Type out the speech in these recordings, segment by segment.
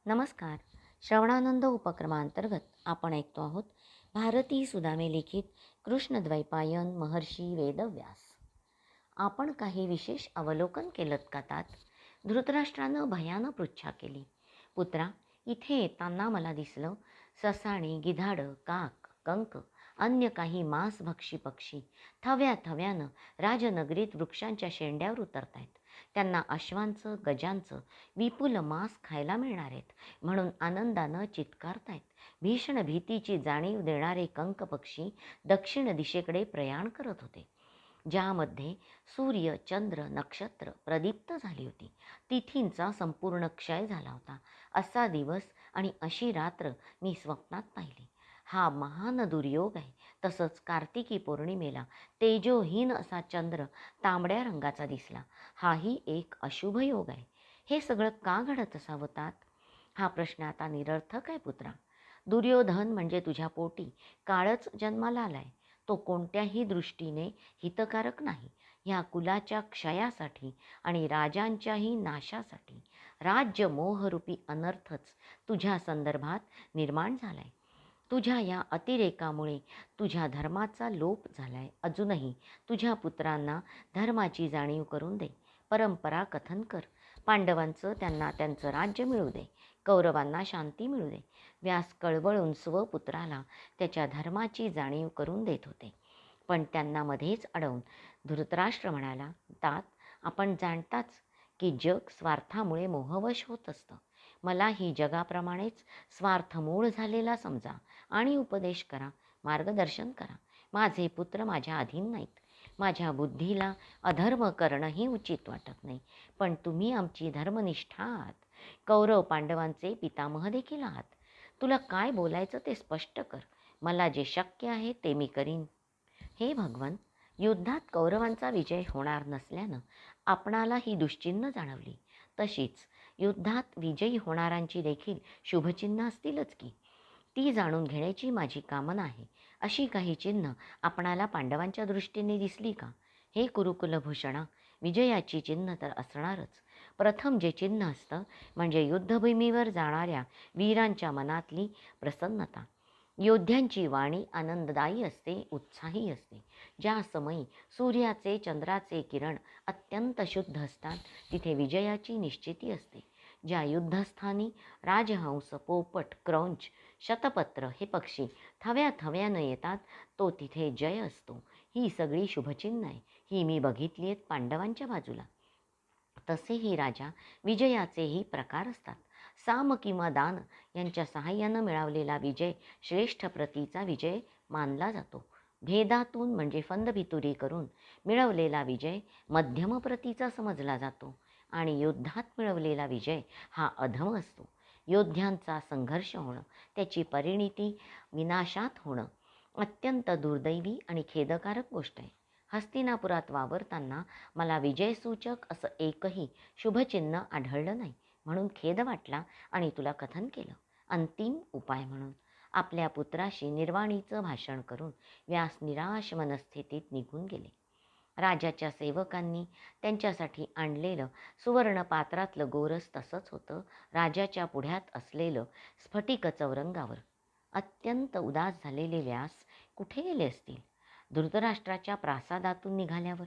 नमस्कार. श्रवणानंद उपक्रमांतर्गत आपण ऐकतो आहोत भारती सुदामे लिखित कृष्णद्वैपायन महर्षी वेदव्यास. आपण काही विशेष अवलोकन केलंत का तात? धृतराष्ट्रानं भयानं पृच्छा केली. पुत्रा, इथे येताना मला दिसलं ससाणे, गिधाडं, काक, कंक, अन्य काही मांसभक्षी पक्षी थव्या थव्यानं राजनगरीत वृक्षांच्या शेंड्यावर उतरतायत. त्यांना अश्वांचं, गजांचं विपुल मांस खायला मिळणार आहेत म्हणून आनंदानं चित्कारतायत. भीषण भीतीची जाणीव देणारे कंक पक्षी दक्षिण दिशेकडे प्रयाण करत होते, ज्यामध्ये सूर्य, चंद्र, नक्षत्र प्रदीप्त झाली होती. तिथींचा संपूर्ण क्षय झाला होता. असा दिवस आणि अशी रात्र मी स्वप्नात पाहिली. हा महान दुर्योग आहे. तसंच कार्तिकी पौर्णिमेला तेजोहीन असा चंद्र तांबड्या रंगाचा दिसला. हाही एक अशुभ योग आहे. हे सगळं का घडत असावं तात? हा प्रश्न आता निरर्थक आहे पुत्रा. दुर्योधन म्हणजे तुझ्या पोटी काळच जन्माला आलाय. तो कोणत्याही दृष्टीने हितकारक नाही. ह्या कुलाच्या क्षयासाठी आणि राजांच्याही नाशासाठी राज्य मोहरूपी अनर्थच तुझ्या संदर्भात निर्माण झालाय. तुझ्या या अतिरेकामुळे तुझ्या धर्माचा लोप झालाय. अजूनही तुझ्या पुत्रांना धर्माची जाणीव करून दे. परंपरा कथन कर. पांडवांचं त्यांना त्यांचं राज्य मिळू दे. कौरवांना शांती मिळू दे. व्यास कळवळून स्वपुत्राला त्याच्या धर्माची जाणीव करून देत होते. पण त्यांना मध्येच अडवून धृतराष्ट्र म्हणाला, तात, आपण जाणताच की जग स्वार्थामुळे मोहवश होत असतं. मलाही जगाप्रमाणेच स्वार्थमूळ झालेला समजा आणि उपदेश करा, मार्गदर्शन करा. माझे पुत्र माझ्या अधीन नाहीत. माझ्या बुद्धीला अधर्म करणंही उचित वाटत नाही. पण तुम्ही आमची धर्मनिष्ठा आहात. कौरव पांडवांचे पितामह देखील आहात. तुला काय बोलायचं ते स्पष्ट कर. मला जे शक्य आहे ते मी करीन. हे भगवान, युद्धात कौरवांचा विजय होणार नसल्यानं आपणाला ही दुश्चिन्ह जाणवली. तशीच युद्धात विजयी होणाऱ्यांची देखील शुभचिन्ह असतीलच की. ती जाणून घेण्याची माझी कामना आहे. अशी काही चिन्ह आपणाला पांडवांच्या दृष्टीने दिसली का? हे कुरुकुलभूषणा, विजयाची चिन्ह तर असणारच. प्रथम जे चिन्ह असतं म्हणजे युद्धभूमीवर जाणाऱ्या वीरांच्या मनातली प्रसन्नता. योद्ध्यांची वाणी आनंददायी असते, उत्साही असते. ज्या समयी सूर्याचे, चंद्राचे किरण अत्यंत शुद्ध असतात तिथे विजयाची निश्चिती असते. ज्या युद्धस्थानी राजहंस, पोपट, क्रौंच, शतपत्र हे पक्षी थव्या थव्यानं येतात तो तिथे जय असतो. ही सगळी शुभचिन्ह आहे. ही मी बघितली आहेत पांडवांच्या बाजूला. तसेही राजा विजयाचेही प्रकार असतात. साम किंवा दान यांच्या सहाय्यानं मिळवलेला विजय श्रेष्ठ प्रतीचा विजय मानला जातो. भेदातून म्हणजे फंदभितुरी करून मिळवलेला विजय मध्यम प्रतीचा समजला जातो आणि युद्धात मिळवलेला विजय हा अधम असतो. योद्ध्यांचा संघर्ष होणं, त्याची परिणिती विनाशात होणं अत्यंत दुर्दैवी आणि खेदकारक गोष्ट आहे. हस्तिनापुरात वावरताना मला विजयसूचक असं एकही शुभचिन्ह आढळलं नाही, म्हणून खेद वाटला आणि तुला कथन केलं. अंतिम उपाय म्हणून आपल्या पुत्राशी निर्वाणीचं भाषण करून व्यास निराश मनस्थितीत निघून गेले. राजाच्या सेवकांनी त्यांच्यासाठी आणलेलं सुवर्ण पात्रातलं गोरस तसंच होतं राजाच्या पुढ्यात असलेलं स्फटिक चौरंगावर. अत्यंत उदास झालेले व्यास कुठे गेले असतील? धृतराष्ट्राच्या प्रासादातून निघाल्यावर.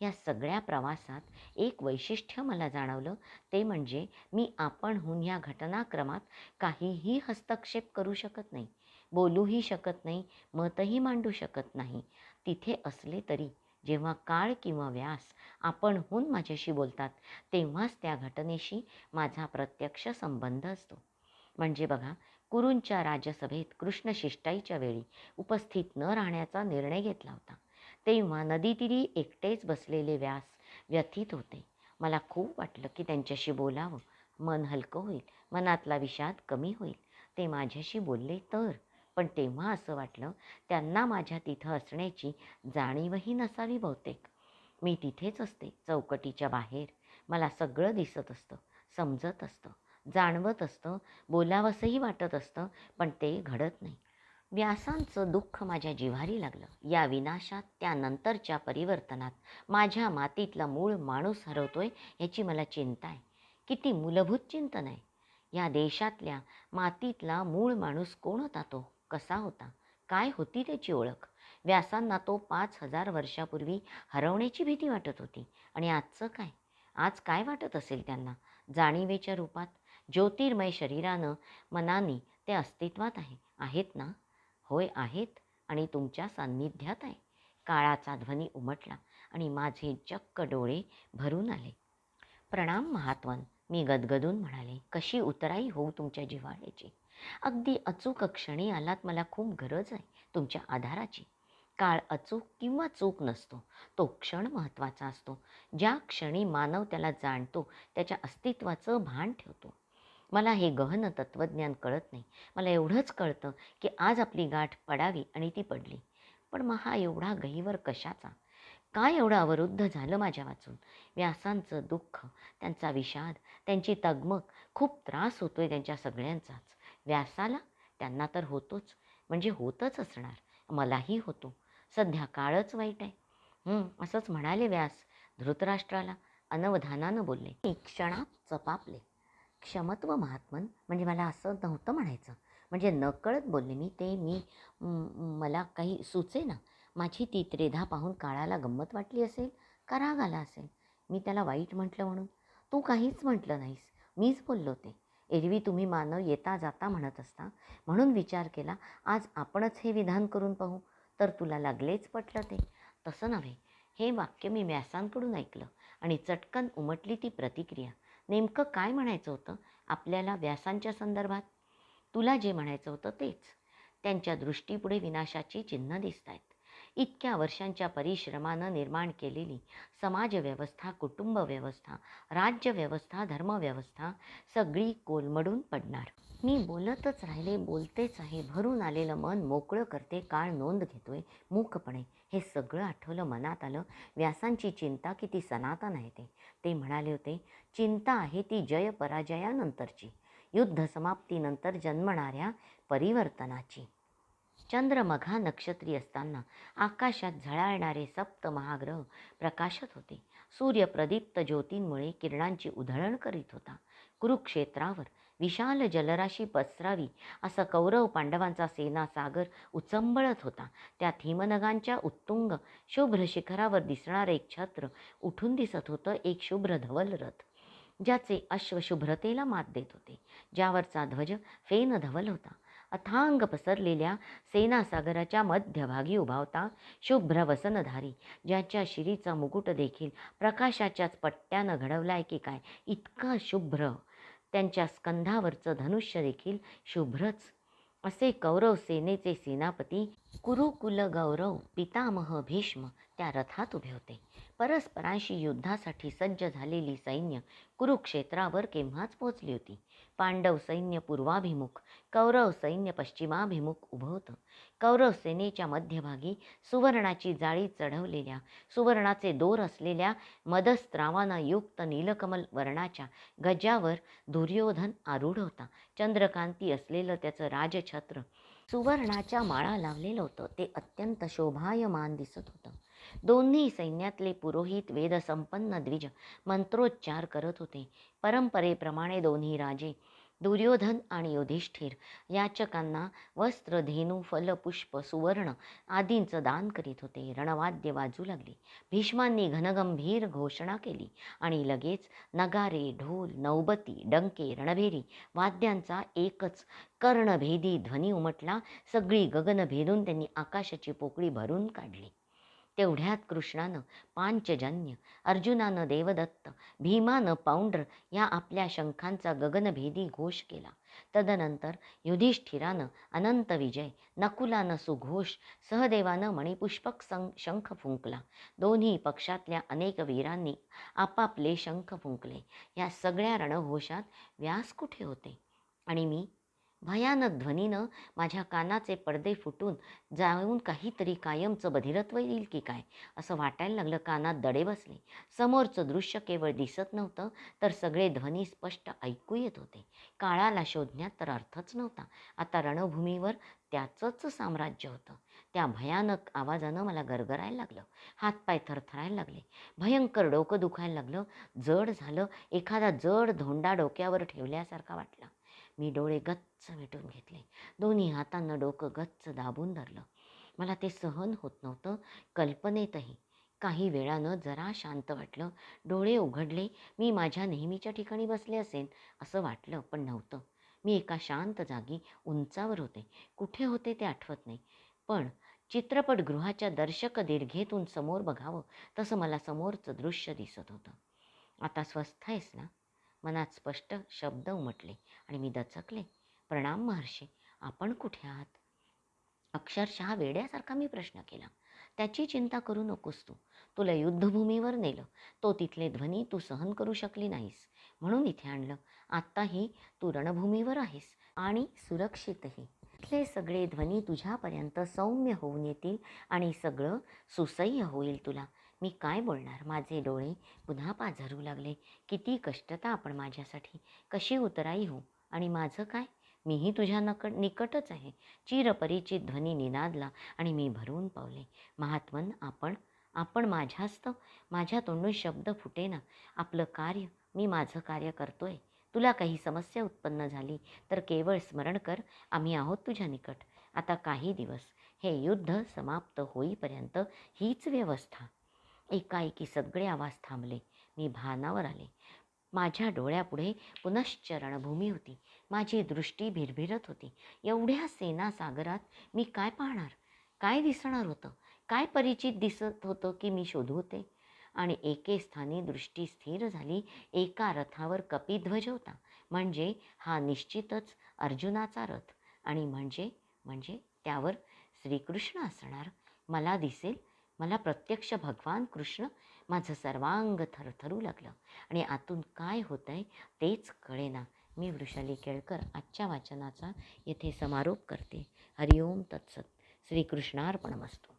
या सगळ्या प्रवासात एक वैशिष्ट्य मला जाणवलं, ते म्हणजे मी आपणहून ह्या घटनाक्रमात काहीही हस्तक्षेप करू शकत नाही, बोलूही शकत नाही, मतही मांडू शकत नाही. तिथे असले तरी जेव्हा काळ किंवा व्यास आपणहून माझ्याशी बोलतात तेव्हाच त्या घटनेशी माझा प्रत्यक्ष संबंध असतो. म्हणजे बघा, कुरूंच्या राजसभेत कृष्णशिष्टाईच्या वेळी उपस्थित न राहण्याचा निर्णय घेतला होता. तेव्हा नदीतीरी एकटेच बसलेले व्यास व्यथित होते. मला खूप वाटलं की त्यांच्याशी बोलावं, मन हलकं होईल, मनातला विषाद कमी होईल. ते माझ्याशी बोलले तर. पण तेव्हा असं वाटलं त्यांना माझ्या तिथं असण्याची जाणीवही नसावी बहुतेक. मी तिथेच असते, चौकटीच्या बाहेर. मला सगळं दिसत असतं, समजत असतं, जाणवत असतं, बोलावंसंही वाटत असतं, पण ते घडत नाही. व्यासांचं दुःख माझ्या जिव्हारी लागलं. या विनाशात, त्यानंतरच्या परिवर्तनात माझ्या मातीतला मूळ माणूस हरवतोय याची मला चिंता आहे. किती मूलभूत चिंतन आहे. या देशातल्या मातीतला मूळ माणूस कोण होता तो? कसा होता? काय होती त्याची ओळख? व्यासांना तो 5,000 वर्षापूर्वी हरवण्याची भीती वाटत होती. आणि आजचं काय? आज काय वाटत असेल त्यांना? जाणीवेच्या रूपात, ज्योतिर्मय शरीरानं, मनाने ते अस्तित्वात आहेत ना? होय आहेत, आणि तुमच्या सान्निध्यात आहे. काळाचा ध्वनी उमटला आणि माझे चक्क डोळे भरून आले. प्रणाम महात्मन, मी गदगदून म्हणाले. कशी उतराई होऊ तुमच्या जिव्हाळ्याची. अगदी अचूक क्षणी आलात. मला खूप गरज आहे तुमच्या आधाराची. काळ अचूक किंवा चूक नसतो, तो क्षण महत्त्वाचा असतो. ज्या क्षणी मानव त्याला जाणतो, त्याच्या अस्तित्वाचं भान ठेवतो. मला हे गहन तत्त्वज्ञान कळत नाही. मला एवढंच कळतं की आज आपली गाठ पडावी आणि ती पडली. पण मग हा एवढा गहिवर कशाचा? काय एवढं अवरुद्ध झालं माझ्या वाचून? व्यासांचं दुःख, त्यांचा विषाद, त्यांची तगमग, खूप त्रास होतोय त्यांच्या सगळ्यांचाच. व्यासाला? त्यांना तर होतोच, म्हणजे होतच असणार. मलाही होतो. सध्या काळच वाईट आहे. असंच म्हणाले व्यास धृतराष्ट्राला. अनवधानानं बोलले. क्षणात चपापले. क्षमत्व महात्मन, म्हणजे मला असं नव्हतं म्हणायचं. म्हणजे नकळत बोलले मी. मला काही सुचेना. माझी ती त्रेधा पाहून काळाला गंमत वाटली असेल का राग आला असेल? मी त्याला वाईट म्हटलं म्हणून? तू काहीच म्हटलं नाहीस, मीच बोललो ते. एरवी तुम्ही मानव येता जाता म्हणत असता, म्हणून विचार केला आज आपणच हे विधान करून पाहू, तर तुला लागलेच पटलं ते. तसं नव्हे. हे वाक्य मी व्यासांकडून ऐकलं आणि चटकन उमटली ती प्रतिक्रिया. नेमकं काय म्हणायचं होतं आपल्याला व्यासांच्या संदर्भात? तुला जे म्हणायचं होतं तेच. त्यांच्या दृष्टीपुढे विनाशाची चिन्ह दिसत आहेत. इतक्या वर्षांच्या परिश्रमानं निर्माण केलेली समाजव्यवस्था, कुटुंबव्यवस्था, राज्यव्यवस्था, धर्मव्यवस्था सगळी कोलमडून पडणार. मी बोलतच राहिले, बोलतेच आहे. भरून आलेलं मन मोकळं करते, काळ नोंद घेतोय मूकपणे. हे सगळं आठवलं, मनात आलं. व्यासांची चिंता किती सनातन आहे ते. ते म्हणाले होते, चिंता आहे ती जय पराजयानंतरची, युद्ध समाप्तीनंतर जन्मणाऱ्या परिवर्तनाची. चंद्रमघा नक्षत्री असताना आकाशात झळाळणारे सप्त महाग्रह प्रकाशत होते. सूर्य प्रदीप्त ज्योतींमुळे किरणांची उधळण करीत होता. कुरुक्षेत्रावर विशाल जलराशी पसरावी असा कौरव पांडवांचा सेनासागर उचंबळत होता. त्यात हिमनगांच्या उत्तुंग शुभ्र शिखरावर दिसणारं एक छत्र उठून दिसत होतं. एक शुभ्र धवल रथ, ज्याचे अश्व शुभ्रतेला मात देत होते, ज्यावरचा ध्वज फेन धवल होता. अथांग पसरलेल्या सेनासागराच्या मध्यभागी उभा होता शुभ्र वसनधारी, ज्याच्या शिरीचा मुकुट देखील प्रकाशाच्याच पट्ट्यानं घडवलाय की काय, इतका शुभ्र. त्यांच्या स्कंधावरचं धनुष्य देखील शुभ्रच. असे कौरव सेनेचे सेनापती कुरुकुल गौरव पितामह भीष्म त्या रथात उभे होते. परस्परांशी युद्धासाठी सज्ज झालेली सैन्य कुरुक्षेत्रावर केव्हाच पोचली होती. पांडव सैन्य पूर्वाभिमुख, कौरव सैन्य पश्चिमाभिमुख उभं होतं. कौरव सेनेच्या मध्यभागी सुवर्णाची जाळी चढवलेल्या, सुवर्णाचे दोर असलेल्या मदस्त्रावानं युक्त नीलकमल वर्णाच्या गजावर दुर्योधन आरूढ होता. चंद्रकांती असलेलं त्याचं राजछत्र सुवर्णाच्या माळा लावलेलं होतं. ते अत्यंत शोभायमान दिसत होतं. दोन्ही सैन्यातले पुरोहित वेदसंपन्न द्विज मंत्रोच्चार करत होते. परंपरेप्रमाणे दोन्ही राजे दुर्योधन आणि युधिष्ठिर याचकांना वस्त्र, धेनू, फल, पुष्प, सुवर्ण आदींचं दान करीत होते. रणवाद्य वाजू लागली. भीष्मांनी घनगंभीर घोषणा केली आणि लगेच नगारे, ढोल, नौबती, डंके, रणभेरी वाद्यांचा एकच कर्णभेदी ध्वनी उमटला. सगळी गगन भेदून त्यांनी आकाशाची पोकळी भरून काढली. तेवढ्यात कृष्णानं पांचजन्य, अर्जुनानं देवदत्त, भीमानं पौंड्र या आपल्या शंखांचा गगनभेदी घोष केला. तदनंतर युधिष्ठिरानं अनंत विजय, नकुलानं सुघोष, सहदेवानं मणिपुष्पक शंख फुंकला. दोन्ही पक्षातल्या अनेक वीरांनी आपापले शंख फुंकले. या सगळ्या रणघोषात व्यास कुठे होते? आणि मी? भयानक ध्वनीनं माझ्या कानाचे पडदे फुटून जाऊन काहीतरी कायमचं बधिरत्व येईल की काय असं वाटायला लागलं. कानात दडे बसले. समोरचं दृश्य केवळ दिसत नव्हतं, तर सगळे ध्वनी स्पष्ट ऐकू येत होते. काळाला शोधण्यात तर अर्थच नव्हता. आता रणभूमीवर त्याचंच साम्राज्य होतं. त्या भयानक आवाजानं मला गरगरायला लागलं. हातपाय थरथरायला लागले. भयंकर डोकं दुखायला लागलं. जड झालं. एखादा जड धोंडा डोक्यावर ठेवल्यासारखा वाटला. मी डोळे गच्च मिटून घेतले. दोन्ही हातांना डोकं गच्च दाबून धरलं. मला ते सहन होत नव्हतं, कल्पनेतही. काही वेळानं जरा शांत वाटलं. डोळे उघडले. मी माझ्या नेहमीच्या ठिकाणी बसले असेन असं वाटलं, पण नव्हतं. मी एका शांत जागी उंचावर होते. कुठे होते ते आठवत नाही. पण चित्रपटगृहाच्या दर्शक दीर्घेतून समोर बघावं तसं मला समोरचं दृश्य दिसत होतं. आता स्वस्थ आहेस ना? मनात स्पष्ट शब्द उमटले आणि मी दचकले. प्रणाम महर्षी, आपण कुठे आहात? अक्षरशः वेड्यासारखा मी प्रश्न केला. त्याची चिंता करू नकोस तू. तुला युद्धभूमीवर नेलं. तो तिथले ध्वनी तू सहन करू शकली नाहीस. म्हणून इथे आणलं. आत्ताही तू रणभूमीवर आहेस आणि सुरक्षितही. इथले सगळे ध्वनी तुझ्यापर्यंत सौम्य होऊन येतील आणि सगळं सुसह्य होईल तुला. मी काय बोलणार? माझे डोळे पुन्हा पाझरू लागले. किती कष्टता आपण माझ्यासाठी. कशी उतराई हो. आणि माझं काय? मीही तुझ्या निकटच आहे. चिरपरिचित ध्वनी निनादला आणि मी भरून पावले. महात्मन, आपण माझ्याच तर. माझ्या तोंडून शब्द फुटेना. आपलं कार्य, मी माझं कार्य करतोय. तुला काही समस्या उत्पन्न झाली तर केवळ स्मरण कर, आम्ही आहोत तुझ्या निकट. आता काही दिवस हे युद्ध समाप्त होईपर्यंत हीच व्यवस्था. एकाएकी सगळे आवाज थांबले. मी भानावर आले. माझ्या डोळ्यापुढे पुनश्च रणभूमी होती. माझी दृष्टी भिरभिरत होती. एवढ्या सेनासागरात मी काय पाहणार? काय दिसणार होतं? काय परिचित दिसत होतं की मी शोधू होते? आणि एके स्थानी दृष्टी स्थिर झाली. एका रथावर कपिध्वज होता. म्हणजे हा निश्चितच अर्जुनाचा रथ. आणि म्हणजे त्यावर श्रीकृष्ण असणार. मला दिसेल, मला प्रत्यक्ष भगवान कृष्ण. माझं सर्वांग थरथरू लागलं आणि आतून काय होतंय तेच कळेना. मी वृषाली केळकर आजच्या वाचनाचा येथे समारोप करते. हरिओम तत्सत. श्रीकृष्णार्पणमस्तु.